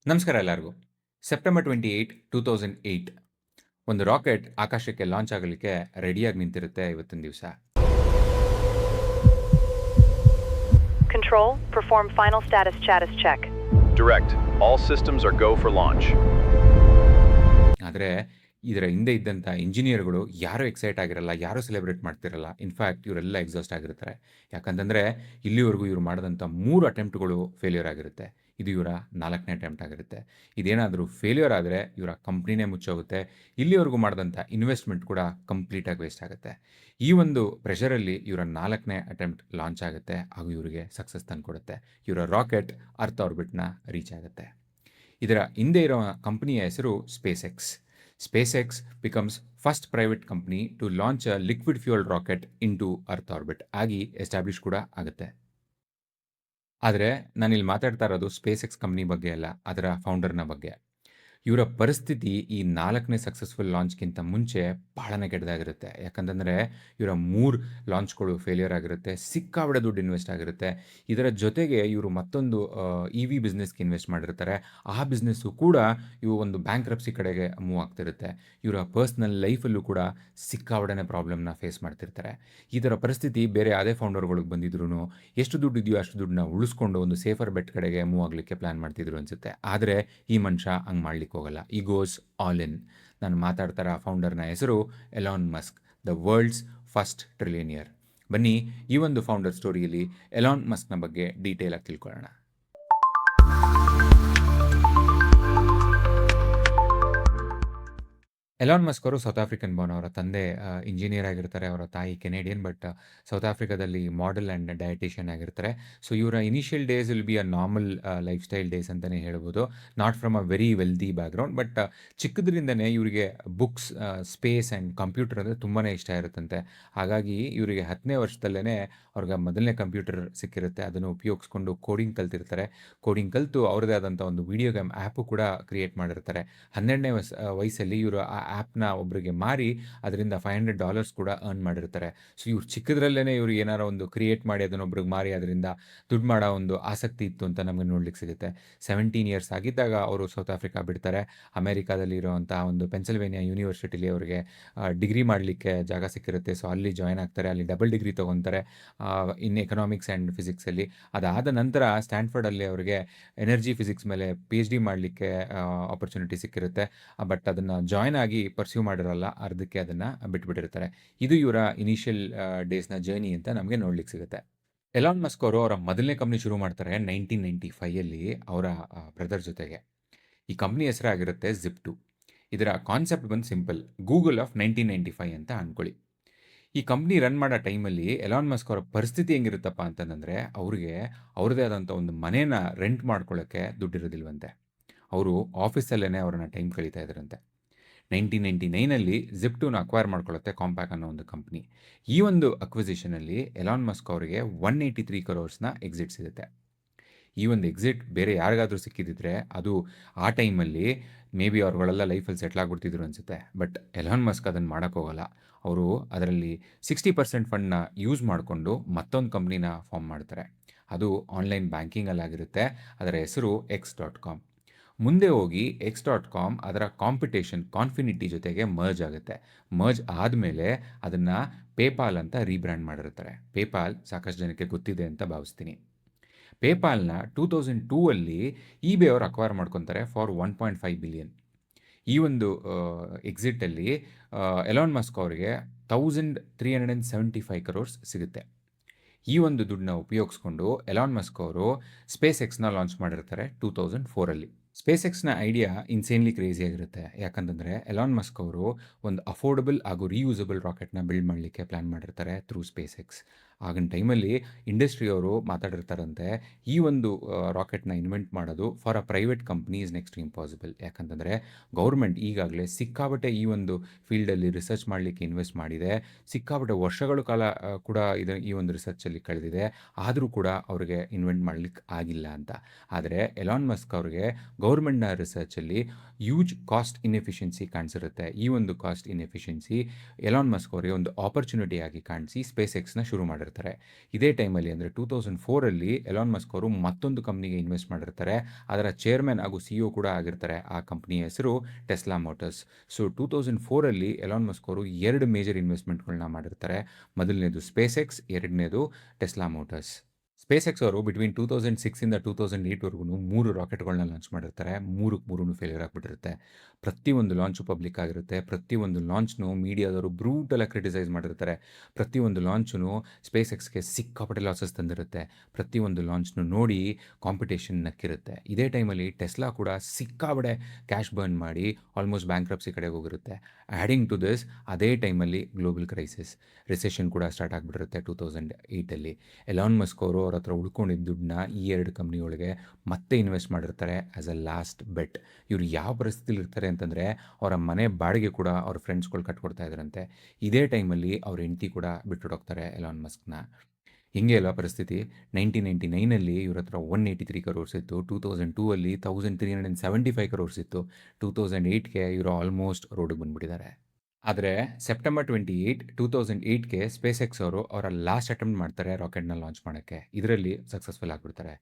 ನಮಸ್ಕಾರ ಎಲ್ಲರಿಗೂ. ಸೆಪ್ಟೆಂಬರ್ 28, 2008 ಒಂದು ರಾಕೆಟ್ ಆಕಾಶಕ್ಕೆ ಲಾಂಚ್ ಆಗಲಿಕ್ಕೆ ರೆಡಿಯಾಗಿ ನಿಂತಿರುತ್ತೆ ಇವತ್ತಿನ ದಿವಸ. Control, perform final status check. Direct. All systems are go for launch. ಆದರೆ ಇದರ ಹಿಂದೆ ಇದ್ದಂಥ ಇಂಜಿನಿಯರ್ಗಳು ಯಾರೂ ಎಕ್ಸೈಟ್ ಆಗಿರಲ್ಲ, ಯಾರೂ ಸೆಲೆಬ್ರೇಟ್ ಮಾಡ್ತಿರಲ್ಲ. ಇನ್‌ಫ್ಯಾಕ್ಟ್ ಇವರೆಲ್ಲ ಎಕ್ಸಾಸ್ಟ್ ಆಗಿರ್ತಾರೆ. ಯಾಕಂತಂದರೆ ಇಲ್ಲಿವರೆಗೂ ಇವರು ಮಾಡಿದಂಥ 3 ಅಟೆಂಪ್ಟ್‌ಗಳು ಫೇಲ್ಯೂರ್ ಆಗಿರುತ್ತೆ. ಇದು ಇವರ 4ನೇ ಅಟೆಂಪ್ಟ್ ಆಗಿರುತ್ತೆ. ಇದೇನಾದರೂ ಫೇಲ್ಯೂರ್ ಆದರೆ ಇವರ ಕಂಪ್ನಿನೇ ಮುಚ್ಚೋಗುತ್ತೆ. ಇಲ್ಲಿವರೆಗೂ ಮಾಡಿದಂಥ ಇನ್ವೆಸ್ಟ್‌ಮೆಂಟ್ ಕೂಡ ಕಂಪ್ಲೀಟಾಗಿ ವೇಸ್ಟ್ ಆಗುತ್ತೆ. ಈ ಒಂದು ಪ್ರೆಷರಲ್ಲಿ ಇವರ 4ನೇ ಅಟೆಂಪ್ಟ್ ಲಾಂಚ್ ಆಗುತ್ತೆ ಹಾಗೂ ಇವರಿಗೆ ಸಕ್ಸಸ್ ತಂದುಕೊಡುತ್ತೆ. ಇವರ ರಾಕೆಟ್ ಅರ್ತ್ ಆರ್ಬಿಟ್‌ನ ರೀಚ್ ಆಗುತ್ತೆ. ಇದರ ಹಿಂದೆ ಇರೋ ಕಂಪನಿಯ ಹೆಸರು space X becomes first private company to launch a liquid fuel rocket in to earth orbit ಆಗಿ ಎಸ್ಟಾಬ್ಲಿಷ್ ಕೂಡ ಆಗುತ್ತೆ. ಆದರೆ ನಾನಿಲ್ಲಿ ಮಾತಾಡ್ತಾ ಇರೋದು ಸ್ಪೇಸ್ ಎಕ್ಸ್ ಕಂಪ್ನಿ ಬಗ್ಗೆ ಅಲ್ಲ, ಅದರ ಫೌಂಡರ್ನ ಬಗ್ಗೆ. ಇವರ ಪರಿಸ್ಥಿತಿ ಈ 4ನೇ ಸಕ್ಸಸ್ಫುಲ್ ಲಾಂಚ್‌ಗಿಂತ ಮುಂಚೆ ಬಹಳನೇ ಕೆಟ್ಟದಾಗಿರುತ್ತೆ. ಯಾಕಂತಂದರೆ ಇವರ 3 ಲಾಂಚ್‌ಗಳು ಫೇಲ್ಯೂರ್ ಆಗಿರುತ್ತೆ. ಸಿಕ್ಕಾಪಟ್ಟೆ ದುಡ್ಡು ಇನ್ವೆಸ್ಟ್ ಆಗಿರುತ್ತೆ. ಇದರ ಜೊತೆಗೆ ಇವರು ಮತ್ತೊಂದು ಇ-ವಿ ಬಿಸ್ನೆಸ್‌ಗೆ ಇನ್ವೆಸ್ಟ್ ಮಾಡಿರ್ತಾರೆ. ಆ ಬಿಸ್ನೆಸ್ಸು ಕೂಡ ಇವು ಒಂದು ಬ್ಯಾಂಕ್ರಪ್ಸಿ ಕಡೆಗೆ ಮೂವ್ ಆಗ್ತಿರುತ್ತೆ. ಇವರ ಪರ್ಸ್ನಲ್ ಲೈಫಲ್ಲೂ ಕೂಡ ಸಿಕ್ಕಾಪಟ್ಟೆನೇ ಪ್ರಾಬ್ಲಮ್‌ನ ಫೇಸ್ ಮಾಡ್ತಿರ್ತಾರೆ. ಈ ಥರ ಪರಿಸ್ಥಿತಿ ಬೇರೆ ಯಾವುದೇ ಫೌಂಡರ್‌ಗಳಿಗೆ ಬಂದಿದ್ರೂ ಎಷ್ಟು ದುಡ್ಡು ಇದೆಯೋ ಅಷ್ಟು ದುಡ್ಡನ್ನ ಉಳಿಸ್ಕೊಂಡು ಒಂದು ಸೇಫರ್ ಬೆಟ್ ಕಡೆಗೆ ಮೂವ್ ಆಗಲಿಕ್ಕೆ ಪ್ಲಾನ್ ಮಾಡ್ತಿದ್ರು ಅನಿಸುತ್ತೆ. ಆದರೆ ಈ ಮನುಷ್ಯ ಹಂಗೆ ಮಾಡಲಿಕ್ಕೆ ಹೋಗಲ್ಲ. ಈ ಗೋಸ್ ಆಲ್ ಇನ್. ನಾನು ಮಾತಾಡ್ತಾರ ಫೌಂಡರ್ನ ಹೆಸರು Elon Musk, the world's first trillionaire. ಬನ್ನಿ ಈ ಒಂದು ಫೌಂಡರ್ ಸ್ಟೋರಿಯಲ್ಲಿ ಎಲಾನ್ ಮಸ್ಕ್ನ ಬಗ್ಗೆ ಡೀಟೇಲ್ ಆಗಿ ತಿಳ್ಕೊಳ್ಳೋಣ. ಎಲಾನ್ ಮಸ್ಕ್ ಅವರು ಸೌತ್ ಆಫ್ರಿಕನ್ ಬಾರ್ನ್. ಅವರ ತಂದೆ ಇಂಜಿನಿಯರ್ ಆಗಿರ್ತಾರೆ, ಅವರ ತಾಯಿ ಕೆನೇಡಿಯನ್, ಬಟ್ ಸೌತ್ ಆಫ್ರಿಕಾದಲ್ಲಿ ಮಾಡೆಲ್ ಆ್ಯಂಡ್ ಡಯಟಿಷಿಯನ್ ಆಗಿರ್ತಾರೆ. ಸೊ ಇವರ initial days will be a normal lifestyle days ಅಂತಲೇ ಹೇಳ್ಬೋದು. Not from a very wealthy background, but ಚಿಕ್ಕದ್ರಿಂದನೇ ಇವರಿಗೆ ಬುಕ್ಸ್, ಸ್ಪೇಸ್ ಆ್ಯಂಡ್ ಕಂಪ್ಯೂಟರ್ ಅಂದರೆ ತುಂಬಾ ಇಷ್ಟ ಇರುತ್ತಂತೆ. ಹಾಗಾಗಿ ಇವರಿಗೆ 10ನೇ ವರ್ಷದಲ್ಲೇ ಅವ್ರಿಗೆ ಮೊದಲನೇ ಕಂಪ್ಯೂಟರ್ ಸಿಕ್ಕಿರುತ್ತೆ. ಅದನ್ನು ಉಪಯೋಗಿಸ್ಕೊಂಡು ಕೋಡಿಂಗ್ ಕಲ್ತಿರ್ತಾರೆ. ಕೋಡಿಂಗ್ ಕಲಿತು ಅವ್ರದ್ದೇ ಆದಂಥ ಒಂದು ವಿಡಿಯೋ ಗೇಮ್ ಆ್ಯಪು ಕೂಡ ಕ್ರಿಯೇಟ್ ಮಾಡಿರ್ತಾರೆ. 12ನೇ ವಯಸ್ಸಲ್ಲಿ ಇವರು ಆ ಆ್ಯಪ್ನ ಒಬ್ಬರಿಗೆ ಮಾರಿ ಅದರಿಂದ $500 ಕೂಡ ಅರ್ನ್ ಮಾಡಿರ್ತಾರೆ. ಸೊ ಇವ್ರು ಚಿಕ್ಕದ್ರಲ್ಲೇ ಇವ್ರು ಏನಾರ ಒಂದು ಕ್ರಿಯೇಟ್ ಮಾಡಿ ಅದನ್ನೊಬ್ರಿಗೆ ಮಾರಿ ಅದರಿಂದ ದುಡ್ಡು ಮಾಡೋ ಒಂದು ಆಸಕ್ತಿ ಇತ್ತು ಅಂತ ನಮಗೆ ನೋಡ್ಲಿಕ್ಕೆ ಸಿಗುತ್ತೆ. 17 ಇಯರ್ಸ್ ಆಗಿದ್ದಾಗ ಅವರು ಸೌತ್ ಆಫ್ರಿಕಾ ಬಿಡ್ತಾರೆ. ಅಮೆರಿಕಾದಲ್ಲಿ ಇರುವಂಥ ಒಂದು ಪೆನ್ಸಿಲ್ವೇನಿಯಾ ಯೂನಿವರ್ಸಿಟಿಲಿ ಅವರಿಗೆ ಡಿಗ್ರಿ ಮಾಡಲಿಕ್ಕೆ ಜಾಗ ಸಿಕ್ಕಿರುತ್ತೆ. ಸೊ ಅಲ್ಲಿ ಜಾಯ್ನ್ ಆಗ್ತಾರೆ. ಅಲ್ಲಿ ಡಬಲ್ ಡಿಗ್ರಿ ತೊಗೊತಾರೆ ಇನ್ ಎಕನಾಮಿಕ್ಸ್ ಆ್ಯಂಡ್ ಫಿಸಿಕ್ಸಲ್ಲಿ. ಅದಾದ ನಂತರ ಸ್ಟ್ಯಾನ್ಫರ್ಡಲ್ಲಿ ಅವರಿಗೆ ಎನರ್ಜಿ ಫಿಸಿಕ್ಸ್ ಮೇಲೆ PhD ಮಾಡಲಿಕ್ಕೆ ಆಪರ್ಚುನಿಟಿ ಸಿಕ್ಕಿರುತ್ತೆ. ಬಟ್ ಅದನ್ನು ಜಾಯ್ನ್ ಆಗಿ ಪರ್ಸ್ಯೂ ಮಾಡಿರಲ್ಲ, ಅರ್ಧಕ್ಕೆ ಅದನ್ನು ಬಿಟ್ಬಿಟ್ಟಿರ್ತಾರೆ. ಇದು ಇವರ ಇನಿಷಿಯಲ್ ಡೇಸ್ನ ಜರ್ನಿ ಅಂತ ನಮಗೆ ನೋಡ್ಲಿಕ್ಕೆ ಸಿಗುತ್ತೆ. ಎಲಾನ್ ಮಸ್ಕ್ ಅವರು ಅವರ ಮೊದಲನೇ ಕಂಪ್ನಿ ಶುರು ಮಾಡ್ತಾರೆ 1995 ಅವರ ಬ್ರದರ್ ಜೊತೆಗೆ. ಈ ಕಂಪ್ನಿ ಹೆಸರಾಗಿರುತ್ತೆ ಜಿಪ್2. ಇದರ ಕಾನ್ಸೆಪ್ಟ್ ಬಂದು ಸಿಂಪಲ್, ಗೂಗಲ್ ಆಫ್ 1995 ಅಂತ ಅಂದ್ಕೊಳ್ಳಿ. ಈ ಕಂಪ್ನಿ ರನ್ ಮಾಡೋ ಟೈಮಲ್ಲಿ ಎಲಾನ್ ಮಸ್ಕ್ ಅವರ ಪರಿಸ್ಥಿತಿ ಹೆಂಗಿರುತ್ತಪ್ಪ ಅಂತಂದರೆ ಅವ್ರಿಗೆ ಅವ್ರದ್ದೇ ಆದಂಥ ಒಂದು ಮನೇನ ರೆಂಟ್ ಮಾಡ್ಕೊಳ್ಳೋಕ್ಕೆ ದುಡ್ಡಿರೋದಿಲ್ವಂತೆ. ಅವರು ಆಫೀಸಲ್ಲೇ ಅವರನ್ನು ಟೈಮ್ ಕಳೀತಾ ಇದ್ರಂತೆ. 1999 ಜಿಪ್2ನ ಅಕ್ವೈರ್ ಮಾಡ್ಕೊಳ್ಳುತ್ತೆ ಕಾಂಪ್ಯಾಕ್ ಅನ್ನೋ ಒಂದು ಕಂಪ್ನಿ. ಈ ಒಂದು ಅಕ್ವಿಸಿಷನಲ್ಲಿ ಎಲಾನ್ ಮಸ್ಕ್ ಅವರಿಗೆ 183 crores ಎಕ್ಸಿಟ್ ಸಿಗುತ್ತೆ. ಈ ಒಂದು ಎಕ್ಸಿಟ್ ಬೇರೆ ಯಾರಿಗಾದರೂ ಸಿಕ್ಕಿದ್ದಿದ್ರೆ ಅದು ಆ ಟೈಮಲ್ಲಿ ಮೇ ಬಿ ಅವ್ರುಗಳೆಲ್ಲ ಲೈಫಲ್ಲಿ ಸೆಟ್ಲ್ ಆಗಿಬಿಡ್ತಿದ್ರು ಅನಿಸುತ್ತೆ. ಬಟ್ ಎಲಾನ್ ಮಸ್ಕ್ ಅದನ್ನು ಮಾಡೋಕ್ಕೋಗಲ್ಲ. ಅವರು ಅದರಲ್ಲಿ 60% ಫಂಡ್ನ ಯೂಸ್ ಮಾಡಿಕೊಂಡು ಮತ್ತೊಂದು ಕಂಪ್ನಿನ ಫಾರ್ಮ್ ಮಾಡ್ತಾರೆ. ಅದು ಆನ್ಲೈನ್ ಬ್ಯಾಂಕಿಂಗಲ್ಲಾಗಿರುತ್ತೆ. ಅದರ ಹೆಸರು X.com. ಮುಂದೆ ಹೋಗಿ X.com ಅದರ ಕಾಂಪಿಟೇಷನ್ ಕಾನ್ಫಿನಿಟಿ ಜೊತೆಗೆ ಮರ್ಜ್ ಆಗುತ್ತೆ. ಮರ್ಜ್ ಆದಮೇಲೆ ಅದನ್ನು ಪೇಪಾಲ್ ಅಂತ ರೀಬ್ರ್ಯಾಂಡ್ ಮಾಡಿರ್ತಾರೆ. ಪೇಪಾಲ್ ಸಾಕಷ್ಟು ಜನಕ್ಕೆ ಗೊತ್ತಿದೆ ಅಂತ ಭಾವಿಸ್ತೀನಿ. ಪೇಪಾಲ್ನ 2002 eBay ಅವರು ಅಕ್ವೈರ್ ಮಾಡ್ಕೊತಾರೆ ಫಾರ್ $1.5 billion. ಈ ಒಂದು ಎಕ್ಸಿಟಲ್ಲಿ ಎಲಾನ್ ಮಸ್ಕ್ ಅವರಿಗೆ 1375 crores ಸಿಗುತ್ತೆ. ಈ ಒಂದು ದುಡ್ಡನ್ನ ಉಪಯೋಗಿಸ್ಕೊಂಡು ಎಲಾನ್ ಮಸ್ಕ್ ಅವರು ಸ್ಪೇಸ್ ಎಕ್ಸ್ನ ಲಾಂಚ್ ಮಾಡಿರ್ತಾರೆ 2004. ಸ್ಪೇಸ್ ಎಕ್ಸ್ನ ಐಡಿಯಾ ಇನ್ಸೇನ್ಲಿ ಕ್ರೇಜಿ ಆಗಿರುತ್ತೆ. ಯಾಕಂತಂದರೆ ಎಲಾನ್ ಮಸ್ಕ್ ಅವರು ಒಂದು ಅಫೋರ್ಡಬಲ್ ಹಾಗೂ ರೀಯೂಸಬಲ್ ರಾಕೆಟ್ನ ಬಿಲ್ಡ್ ಮಾಡಲಿಕ್ಕೆ ಪ್ಲ್ಯಾನ್ ಮಾಡಿರ್ತಾರೆ ಥ್ರೂ ಸ್ಪೇಸ್ ಎಕ್ಸ್. ಆಗಿನ ಟೈಮಲ್ಲಿ ಇಂಡಸ್ಟ್ರಿಯವರು ಮಾತಾಡಿರ್ತಾರಂತೆ, ಈ ಒಂದು ರಾಕೆಟ್ನ ಇನ್ವೆಂಟ್ ಮಾಡೋದು for a private company is next impossible. ಯಾಕಂತಂದರೆ ಗೌರ್ಮೆಂಟ್ ಈಗಾಗಲೇ ಸಿಕ್ಕಾಪಟ್ಟೆ ಈ ಒಂದು ಫೀಲ್ಡಲ್ಲಿ ರಿಸರ್ಚ್ ಮಾಡಲಿಕ್ಕೆ ಇನ್ವೆಸ್ಟ್ ಮಾಡಿದೆ. ಸಿಕ್ಕಾಪಟ್ಟೆ ವರ್ಷಗಳ ಕಾಲ ಕೂಡ ಈ ಒಂದು ರಿಸರ್ಚಲ್ಲಿ ಕಳೆದಿದೆ. ಆದರೂ ಕೂಡ ಅವ್ರಿಗೆ ಇನ್ವೆಂಟ್ ಮಾಡಲಿಕ್ಕೆ ಆಗಿಲ್ಲ ಅಂತ. ಆದರೆ ಎಲಾನ್ ಮಸ್ಕ್ ಅವ್ರಿಗೆ ಗೌರ್ಮೆಂಟ್ನ ರಿಸರ್ಚಲ್ಲಿ ಹ್ಯೂಜ್ ಕಾಸ್ಟ್ ಇನ್ಎಫಿಷಿಯನ್ಸಿ ಕಾಣಿಸಿರುತ್ತೆ. ಈ ಒಂದು ಕಾಸ್ಟ್ ಇನ್ಎಫಿಷಿಯನ್ಸಿ ಎಲಾನ್ ಮಸ್ಕ್ ಅವರಿಗೆ ಒಂದು ಆಪರ್ಚುನಿಟಿಯಾಗಿ ಕಾಣಿಸಿ ಸ್ಪೇಸ್ ಎಕ್ಸ್ನ ಶುರು ಮಾಡಿರ್ತಾರೆ. ಮಾಡಿರ್ತಾರೆ. ಇದೇ ಟೈಮಲ್ಲಿ ಅಂದರೆ 2004 ಎಲಾನ್ ಮಸ್ಕ್ ಅವರು ಮತ್ತೊಂದು ಕಂಪ್ನಿಗೆ ಇನ್ವೆಸ್ಟ್ ಮಾಡಿರ್ತಾರೆ. ಅದರ ಚೇರ್ಮನ್ ಹಾಗೂ ಸಿಇಒ ಕೂಡ ಆಗಿರ್ತಾರೆ. ಆ ಕಂಪ್ನಿಯ ಹೆಸರು Tesla motors. So 2004 Elon Musk ಅವರು 2 ಮೇಜರ್ ಇನ್ವೆಸ್ಟ್ಮೆಂಟ್ಗಳನ್ನ ಮಾಡಿರ್ತಾರೆ. ಮೊದಲನೇದು ಸ್ಪೇಸ್ ಎಕ್ಸ್, ಎರಡನೇದು ಟೆಸ್ಲಾ ಮೋಟರ್ಸ್. ಸ್ಪೇಸ್ ಎಕ್ಸ್ ಅವರು ಬಿಟ್ವೀನ್ 2006 2008 3 ರಾಕೆಟ್ಗಳನ್ನ ಲಾಂಚ್ ಮಾಡಿರ್ತಾರೆ. 3 ಫೇಲ್ಯೂರ್ ಆಗಿಬಿಟ್ಟಿರುತ್ತೆ. ಪ್ರತಿಯೊಂದು ಲಾಂಚು ಪಬ್ಲಿಕ್ ಆಗಿರುತ್ತೆ. ಪ್ರತಿಯೊಂದು ಲಾಂಚ್ನು ಮೀಡಿಯಾದವರು ಬ್ರೂಟಲಾಗಿ ಕ್ರಿಟಿಸೈಸ್ ಮಾಡಿರ್ತಾರೆ. ಪ್ರತಿಯೊಂದು ಲಾಂಚೂ ಸ್ಪೇಸ್ ಎಕ್ಸ್ಗೆ ಸಿಕ್ಕಾಪಟ್ಟೆ ಲಾಸಸ್ ತಂದಿರುತ್ತೆ. ಪ್ರತಿಯೊಂದು ಲಾಂಚ್ನು ನೋಡಿ ಕಾಂಪಿಟೇಷನ್ ನಕ್ಕಿರುತ್ತೆ. ಇದೇ ಟೈಮಲ್ಲಿ ಟೆಸ್ಲಾ ಕೂಡ ಸಿಕ್ಕಾಪಟ್ಟೆ ಕ್ಯಾಶ್ ಬರ್ನ್ ಮಾಡಿ ಆಲ್ಮೋಸ್ಟ್ ಬ್ಯಾಂಕ್ರಪ್ಸಿ ಕಡೆಗೆ ಹೋಗಿರುತ್ತೆ. ಆ್ಯಡಿಂಗ್ ಟು ದಿಸ್, ಅದೇ ಟೈಮಲ್ಲಿ ಗ್ಲೋಬಲ್ ಕ್ರೈಸಿಸ್, ರಿಸೆಷನ್ ಕೂಡ ಸ್ಟಾರ್ಟ್ ಆಗಿಬಿಟ್ಟಿರುತ್ತೆ 2008. ಎಲಾನ್ ಮಸ್ಕ್ ಅವರು ಅವ್ರ ಹತ್ರ ಉಳ್ಕೊಂಡಿದ್ದ ದುಡ್ಡನ್ನ ಈ 2 ಕಂಪ್ನಿಗಳಿಗೆ ಮತ್ತೆ ಇನ್ವೆಸ್ಟ್ ಮಾಡಿರ್ತಾರೆ ಆ್ಯಸ್ ಅ ಲಾಸ್ಟ್ ಬೆಟ್. ಇವರು ಯಾವ ಪರಿಸ್ಥಿತಿಲಿ ಇರ್ತಾರೆ ಅಂತಂದರೆ ಅವರ ಮನೆ ಬಾಡಿಗೆ ಕೂಡ ಅವ್ರ ಫ್ರೆಂಡ್ಸ್ಗಳು ಕಟ್ಕೊಡ್ತಾ ಇದ್ರಂತೆ. ಇದೇ ಟೈಮಲ್ಲಿ ಅವ್ರ ಹೆಂಡತಿ ಕೂಡ ಬಿಟ್ಬಿಟ್ಟೋಗ್ತಾರೆ ಎಲಾನ್ ಮಸ್ಕ್ನ. ಹಿಂಗೆ ಅಲ್ವಾ ಪರಿಸ್ಥಿತಿ. 1999 ಇವ್ರ ಹತ್ರ 183 crores ಇತ್ತು. 2002 1375 crores ಇತ್ತು. 2008ಗೆ ಇವರು ಆಲ್ಮೋಸ್ಟ್ ರೋಡಿಗೆ ಬಂದುಬಿಟ್ಟಿದ್ದಾರೆ. ಆದರೆ ಸೆಪ್ಟೆಂಬರ್ 28, 2008ಗೆ ಸ್ಪೇಸ್ ಎಕ್ಸ್ ಅವರು ಅವರ ಲಾಸ್ಟ್ ಅಟೆಂಪ್ಟ್ ಮಾಡ್ತಾರೆ ರಾಕೆಟ್ನ ಲಾಂಚ್ ಮಾಡೋಕ್ಕೆ. ಇದರಲ್ಲಿ ಸಕ್ಸಸ್ಫುಲ್ ಆಗಿಬಿಡ್ತಾರೆ.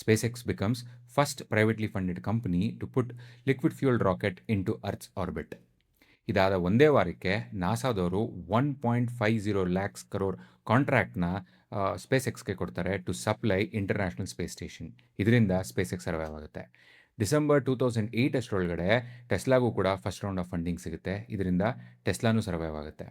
Space X becomes first privately funded company to put liquid fuelled rocket in to earth's orbit. ಇದಾದ ಒಂದೇ ವಾರಕ್ಕೆ ನಾಸಾದವರು 1.50 lakhs crore ಕಾಂಟ್ರಾಕ್ಟ್ನ ಸ್ಪೇಸ್ ಎಕ್ಸ್ಗೆ ಕೊಡ್ತಾರೆ to supply international space station. ಇದರಿಂದ ಸ್ಪೇಸ್ ಎಕ್ಸ್ ಸರ್ವೈವ್ ಆಗುತ್ತೆ. ಡಿಸೆಂಬರ್ 2008 ಅಷ್ಟರೊಳಗಡೆ ಟೆಸ್ಲಾಗೂ ಕೂಡ ಫಸ್ಟ್ ರೌಂಡ್ ಆಫ್ ಫಂಡಿಂಗ್ ಸಿಗುತ್ತೆ. ಇದರಿಂದ ಟೆಸ್ಲಾನೂ ಸರ್ವೈವ್ ಆಗುತ್ತೆ.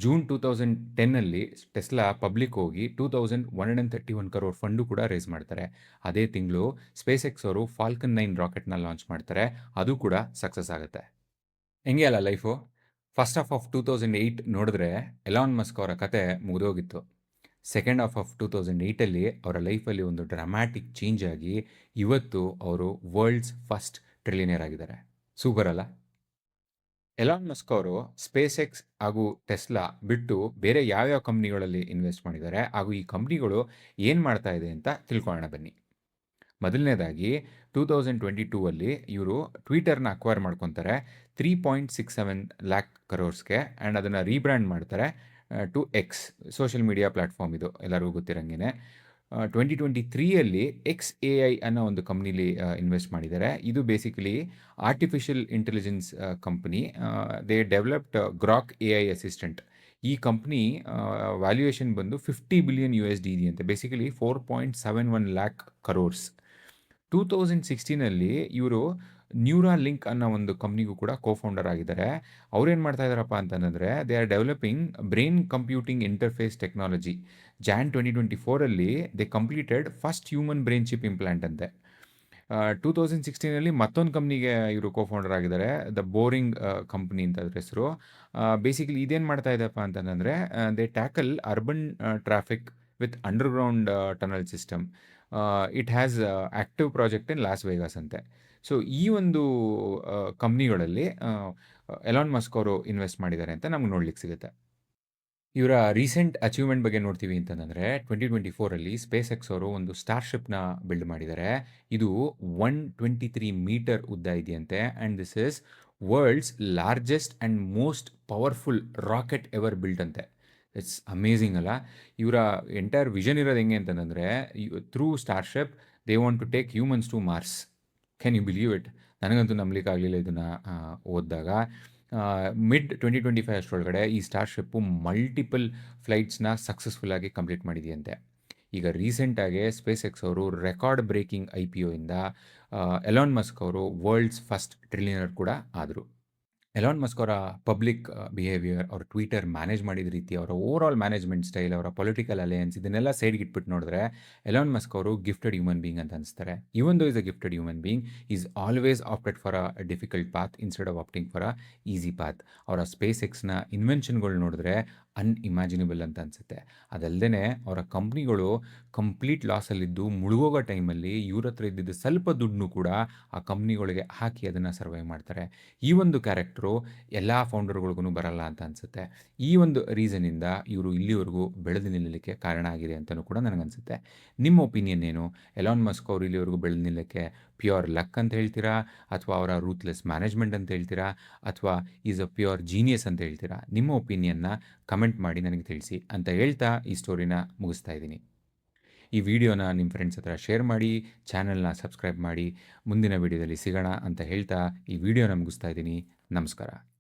ಜೂನ್ 2010 ಟೆಸ್ಲಾ ಪಬ್ಲಿಕ್ ಹೋಗಿ 2131 crore ಫಂಡು ಕೂಡ ರೇಸ್ ಮಾಡ್ತಾರೆ. ಅದೇ ತಿಂಗಳು ಸ್ಪೇಸ್ ಎಕ್ಸ್ ಅವರು ಫಾಲ್ಕನ್ 9 ರಾಕೆಟ್ನ ಲಾಂಚ್ ಮಾಡ್ತಾರೆ. ಅದು ಕೂಡ ಸಕ್ಸಸ್ ಆಗುತ್ತೆ. ಹೆಂಗೆ ಅಲ್ಲ ಲೈಫು. ಫಸ್ಟ್ ಹಾಫ್ ಆಫ್ 2008 ನೋಡಿದ್ರೆ ಎಲಾನ್ ಮಸ್ಕ್ ಅವರ ಕತೆ ಮುಗಿದೋಗಿತ್ತು. ಸೆಕೆಂಡ್ ಹಾಫ್ ಆಫ್ 2008 ಅವರ ಲೈಫಲ್ಲಿ ಒಂದು ಡ್ರಾಮ್ಯಾಟಿಕ್ ಚೇಂಜ್ ಆಗಿ ಇವತ್ತು ಅವರು ವರ್ಲ್ಡ್ಸ್ ಫಸ್ಟ್ ಟ್ರಿಲಿಯನಿಯರ್ ಆಗಿದ್ದಾರೆ. ಸೂಪರ್ ಅಲ್ಲ. ಎಲಾನ್ ಮಸ್ಕ್ ಅವರು ಸ್ಪೇಸ್ ಎಕ್ಸ್ ಹಾಗೂ ಟೆಸ್ಲಾ ಬಿಟ್ಟು ಬೇರೆ ಯಾವ್ಯಾವ ಕಂಪ್ನಿಗಳಲ್ಲಿ ಇನ್ವೆಸ್ಟ್ ಮಾಡಿದ್ದಾರೆ ಹಾಗೂ ಈ ಕಂಪ್ನಿಗಳು ಏನು ಮಾಡ್ತಾ ಇದೆ ಅಂತ ತಿಳ್ಕೊಳ್ಳೋಣ ಬನ್ನಿ. ಮೊದಲನೇದಾಗಿ 2022 ಇವರು ಟ್ವಿಟರ್ನ ಅಕ್ವೈರ್ ಮಾಡ್ಕೊತಾರೆ 3.67 lakh crores ಆ್ಯಂಡ್ ಅದನ್ನು ರೀಬ್ರ್ಯಾಂಡ್ ಮಾಡ್ತಾರೆ to X. Social media platform ಇದು ಎಲ್ಲರಿಗೂ ಗೊತ್ತಿರಂಗೆ. 2023 ಎಕ್ಸ್ ಎ ಐ ಅನ್ನೋ ಒಂದು ಕಂಪ್ನಿಲಿ ಇನ್ವೆಸ್ಟ್ ಮಾಡಿದ್ದಾರೆ. ಇದು basically artificial intelligence company. They developed Grok A I assistant. ಈ ಕಂಪ್ನಿ ವ್ಯಾಲ್ಯೂಯೇಷನ್ ಬಂದು $50 billion ಇದೆಯಂತೆ. Basically 4.71 lakh crores. 2016 ಇವರು ನ್ಯೂರಾ ಲಿಂಕ್ ಅನ್ನೋ ಒಂದು ಕಂಪ್ನಿಗೂ ಕೂಡ ಕೋಫೌಂಡರ್ ಆಗಿದ್ದಾರೆ. ಅವ್ರೇನು ಮಾಡ್ತಾ ಇದ್ದಾರಪ್ಪ ಅಂತಂದರೆ they are developing brain computing interface technology. Jan 2024 they completed first human brain chip implant ಅಂತೆ. 2016 ಮತ್ತೊಂದು ಕಂಪ್ನಿಗೆ ಇವರು ಕೋಫೌಂಡರ್ ಆಗಿದ್ದಾರೆ, ದ ಬೋರಿಂಗ್ ಕಂಪ್ನಿ ಅಂತ ಅದ್ರ ಹೆಸರು. ಬೇಸಿಕಲಿ ಇದೇನು ಮಾಡ್ತಾ ಇದೆಯಪ್ಪ ಅಂತಂದರೆ they tackle urban traffic with underground tunnel system. It has active project in loss Vegas ಅಂತೆ. ಸೊ ಈ ಒಂದು ಕಂಪ್ನಿಗಳಲ್ಲಿ ಎಲಾನ್ ಮಸ್ಕ್ ಅವರು ಇನ್ವೆಸ್ಟ್ ಮಾಡಿದ್ದಾರೆ ಅಂತ ನಮ್ಗೆ ನೋಡ್ಲಿಕ್ಕೆ ಸಿಗುತ್ತೆ. ಇವರ ರೀಸೆಂಟ್ ಅಚೀವ್ಮೆಂಟ್ ಬಗ್ಗೆ ನೋಡ್ತೀವಿ ಅಂತಂದರೆ 2024 ಸ್ಪೇಸ್ ಎಕ್ಸ್ ಅವರು ಒಂದು ಸ್ಟಾರ್ಶಿಪ್ನ ಬಿಲ್ಡ್ ಮಾಡಿದ್ದಾರೆ. ಇದು 123 ಮೀಟರ್ ಉದ್ದ ಇದೆಯಂತೆ and this is world's largest and most powerful rocket ever built ಅಂತೆ. ಇಟ್ಸ್ ಅಮೇಝಿಂಗ್ ಅಲ್ಲ. ಇವರ ಎಂಟೈರ್ ವಿಷನ್ ಇರೋದು ಹೆಂಗೆ ಅಂತಂದರೆ through Starship they want to take humans to Mars. Can you believe it? ನನಗಂತೂ ನಂಬಲಿಕ್ಕೆ ಆಗಲಿಲ್ಲ ಇದನ್ನು ಓದಿದಾಗ. ಮಿಡ್ 2025 ಅಷ್ಟರೊಳಗಡೆ ಈ ಸ್ಟಾರ್ಶಿಪ್ಪು ಮಲ್ಟಿಪಲ್ ಫ್ಲೈಟ್ಸ್ನ ಸಕ್ಸಸ್ಫುಲ್ಲಾಗಿ ಕಂಪ್ಲೀಟ್ ಮಾಡಿದೆಯಂತೆ. ಈಗ ರೀಸೆಂಟಾಗಿ ಸ್ಪೇಸ್ ಎಕ್ಸ್ ಅವರು ರೆಕಾರ್ಡ್ ಬ್ರೇಕಿಂಗ್ IPO ಇಂದ ಎಲಾನ್ ಮಸ್ಕ್ ಅವರು ವರ್ಲ್ಡ್ಸ್ ಫಸ್ಟ್ ಟ್ರಿಲಿಯನರ್ ಕೂಡ ಆದರು. ಎಲಾನ್ ಮಸ್ಕ್ ಅವರ ಪಬ್ಲಿಕ್ ಬಿಹೇವಿಯರ್, ಅವ್ರ ಟ್ವಿಟರ್ ಮ್ಯಾನೇಜ್ ಮಾಡಿದ ರೀತಿ, ಅವರ ಓವರಾಲ್ ಮ್ಯಾನೇಜ್ಮೆಂಟ್ ಸ್ಟೈಲ್, ಅವರ ಪೊಲಿಟಿಕಲ್ ಅಲಯನ್ಸ್, ಇದನ್ನೆಲ್ಲ ಸೈಡ್ಗೆ ಇಟ್ಬಿಟ್ಟು ನೋಡಿದ್ರೆ ಎಲಾನ್ ಮಸ್ಕ್ ಅವರು ಗಿಫ್ಟೆಡ್ ಹ್ಯೂಮನ್ ಬೀಯಿಂಗ್ ಅಂತ ಅನಿಸ್ತಾರೆ. Even though is a gifted human being is always opted for a difficult path instead of opting for a easy path. ಅವರ space ಎಕ್ಸ್ನ ಇನ್ವೆನ್ಷನ್ಗಳು ನೋಡಿದ್ರೆ ಅನ್ಇಮ್ಯಾಜಿನಬಲ್ ಅಂತ ಅನಿಸುತ್ತೆ. ಅದಲ್ಲದೆ ಅವರ ಕಂಪ್ನಿಗಳು ಕಂಪ್ಲೀಟ್ ಲಾಸಲ್ಲಿದ್ದು ಮುಳುಗೋಗೋ ಟೈಮಲ್ಲಿ ಇವ್ರ ಹತ್ರ ಇದ್ದಿದ್ದು ಸ್ವಲ್ಪ ದುಡ್ಡನ್ನು ಕೂಡ ಆ ಕಂಪ್ನಿಗಳಿಗೆ ಹಾಕಿ ಅದನ್ನು ಸರ್ವೈವ್ ಮಾಡ್ತಾರೆ. ಈ ಒಂದು ಕ್ಯಾರೆಕ್ಟ್ರು ಎಲ್ಲ ಫೌಂಡರ್ಗಳಿಗೂ ಬರಲ್ಲ ಅಂತ ಅನಿಸುತ್ತೆ. ಈ ಒಂದು ರೀಸನಿಂದ ಇವರು ಇಲ್ಲಿವರೆಗೂ ಬೆಳೆದು ನಿಲ್ಲಲಿಕ್ಕೆ ಕಾರಣ ಆಗಿದೆ ಅಂತಲೂ ಕೂಡ ನನಗನ್ಸುತ್ತೆ. ನಿಮ್ಮ ಒಪಿನಿಯನ್ ಏನು? ಎಲಾನ್ ಮಸ್ಕ್ ಅವರು ಇಲ್ಲಿವರೆಗೂ ಬೆಳೆದು ನಿಲ್ಲಕ್ಕೆ ಪ್ಯೂರ್ ಲಕ್ ಅಂತ ಹೇಳ್ತೀರಾ? ಅಥವಾ ಅವರ ರೂತ್ಲೆಸ್ ಮ್ಯಾನೇಜ್ಮೆಂಟ್ ಅಂತ ಹೇಳ್ತೀರಾ? ಅಥವಾ ಈಸ್ ಅ ಪ್ಯೂರ್ ಜೀನಿಯಸ್ ಅಂತ ಹೇಳ್ತೀರಾ? ನಿಮ್ಮ ಒಪಿನಿಯನ್ನ ಕಮೆಂಟ್ ಮಾಡಿ ನನಗೆ ತಿಳಿಸಿ ಅಂತ ಹೇಳ್ತಾ ಈ ಸ್ಟೋರಿನ ಮುಗಿಸ್ತಾ ಇದ್ದೀನಿ. ಈ ವಿಡಿಯೋನ ನಿಮ್ಮ ಫ್ರೆಂಡ್ಸ್ ಹತ್ರ ಶೇರ್ ಮಾಡಿ, ಚಾನಲ್‌ನ ಸಬ್ಸ್ಕ್ರೈಬ್ ಮಾಡಿ. ಮುಂದಿನ ವಿಡಿಯೋದಲ್ಲಿ ಸಿಗೋಣ ಅಂತ ಹೇಳ್ತಾ ಈ ವಿಡಿಯೋನ ಮುಗಿಸ್ತಾ ಇದ್ದೀನಿ. ನಮಸ್ಕಾರ.